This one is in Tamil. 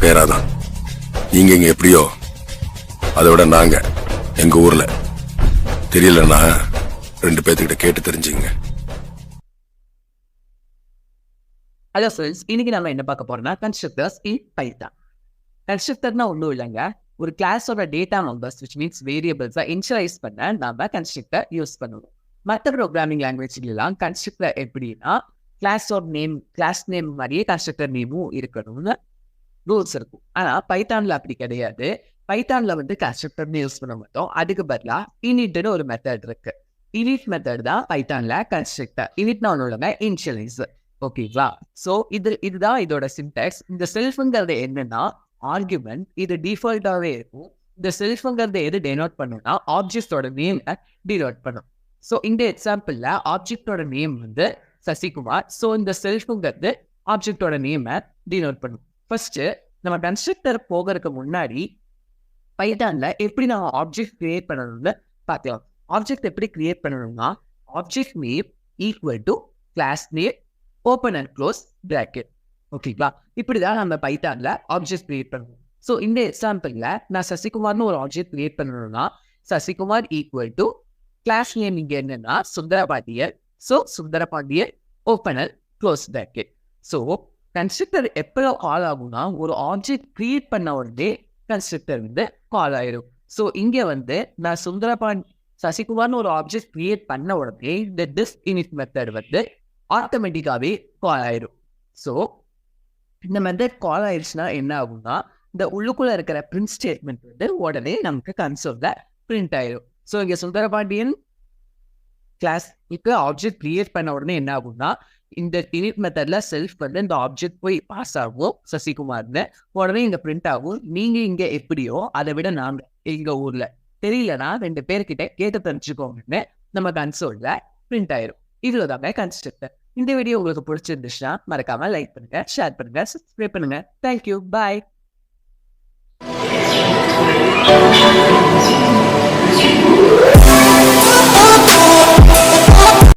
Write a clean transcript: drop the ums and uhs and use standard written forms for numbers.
ஓகே ராதா, நீங்க இங்க எப்படியோ அதோட நாங்க எங்க ஊர்ல தெரியலன்னா 2 பேர்த்துக்கிட்ட கேட்டு தெரிஞ்சுங்க. ஹலோ ஃப்ரெண்ட்ஸ், இன்னைக்கு நம்ம என்ன பார்க்க போறோம்னா கன்ஸ்ட்ரக்டர்ஸ் இன் பைத்தான். கன்ஸ்ட்ரக்டர்னா ஒன்றும் இல்லைங்க, ஒரு கிளாஸோட டேட்டா மெம்பர்ஸ் விச் மீன்ஸ் வேரியபிள்ஸை இனிஷியலைஸ் பண்ண நம்ம கன்ஸ்ட்ரக்டர் யூஸ் பண்ணுவோம். மற்ற ப்ரோக்ராமிங் லாங்குவேஜ்லாம் கன்ஸ்ட்ரக்டர் எப்படின்னா கிளாஸ் நேம் மாதிரியே கன்ஸ்ட்ரக்டர் நேமும் இருக்கணும்னு ரூல்ஸ் இருக்கும். ஆனால் பைத்தானில் அப்படி கிடையாது. பைத்தானில் வந்து கன்ஸ்ட்ரக்டர்னு யூஸ் பண்ண மாட்டோம். அதுக்கு பதிலாக இனிட்னு ஒரு மெத்தட் இருக்கு. இனிட் மெத்தட் தான் பைத்தானில் கன்ஸ்ட்ரக்டர். இனிட்னா ஒன்று இனிஷியலைஸ். ஓகேவா? ஸோ இதுதான் இதோட சின்டாக்ஸ். இந்த செல்ஃபுங்கிறது என்னன்னா ஆர்குமெண்ட். இது டிஃபால்ட்டாகவே இருக்கும். இந்த செல்ஃபுங்கிறது எது டெனோட் பண்ணுன்னா ஆப்ஜெக்டோட நேமை டினோட் பண்ணும். ஸோ இந்த எக்ஸாம்பிளில் ஆப்ஜெக்டோட நேம் வந்து சசிகுமார். ஸோ இந்த செல்ஃபுங்கிறது ஆப்ஜெக்டோட நேமை டினோட் பண்ணும். ஃபர்ஸ்ட் நம்ம கன்ஸ்ட்ரக்டர் போகிறதுக்கு முன்னாடி பைத்தானில் எப்படி நம்ம ஆப்ஜெக்ட் கிரியேட் பண்ணணும்னு பார்க்கலாம். ஆப்ஜெக்ட் எப்படி கிரியேட் பண்ணணும்னா object name equal to class name open and close bracket. ஓகேங்களா? இப்படி தான் நம்ம பைத்தானில் ஆப்ஜெக்ட் கிரியேட் பண்ணணும். ஸோ இந்த எக்ஸாம்பிளில் நான் சசிகுமார்னு ஒரு ஆப்ஜெக்ட் கிரியேட் பண்ணணும்னா Sasikumar equal to class name இங்கே என்னன்னா Sundarapandiyar. So Sundarapandiyar open and close bracket. So constructor எப்போ கால் ஆகும்னா ஒரு ஆப்ஜெக்ட் கிரியேட் பண்ண உடனே கன்ஸ்ட்ரக்டர் வந்து கால் ஆயிடும். ஸோ இங்கே வந்து நான் சசிகுமார்னு ஒரு ஆப்ஜெக்ட் கிரியேட் பண்ண உடனே இந்த டிஸ் இனிட் மெத்தட் வந்து ஆட்டோமேட்டிக்காகவே கால் ஆயிடும். ஸோ இந்த மெத்தட் கால் ஆயிடுச்சுன்னா என்ன ஆகும்னா இந்த உள்ளுக்குள்ளே இருக்கிற பிரிண்ட் ஸ்டேட்மெண்ட் வந்து உடனே நமக்கு கன்சோலில் பிரிண்ட் ஆயிடும். ஸோ இங்கே சுந்தரபாண்டியன் கிளாஸ்க்கு ஆப்ஜெக்ட் கிரியேட் பண்ண உடனே என்ன ஆகும்னா இந்த இனிட் மெத்தட்ல செல்ஃப் வந்து இந்த ஆப்ஜெக்ட் போய் பாஸ் ஆகும் சசிகுமார்னு, உடனே இங்கே பிரிண்ட் ஆகும். நீங்கள் இங்கே எப்படியோ அதை விட நாங்கள் எங்கள் ஊரில் தெரியலனா 2 பேர்கிட்ட கேட்டு தெரிஞ்சுக்கோங்கன்னு நம்ம கன்சோலில் பிரிண்ட் ஆயிடும். இவ்வளோதாங்க கன்ஸ்ட்ரக்டர். இந்த வீடியோ உங்களுக்கு பிடிச்சிருந்துச்சுன்னா மறக்காமல் லைக் பண்ணுங்கள், ஷேர் பண்ணுங்கள், சப்ஸ்கிரைப் பண்ணுங்கள். தேங்க்யூ, பாய்.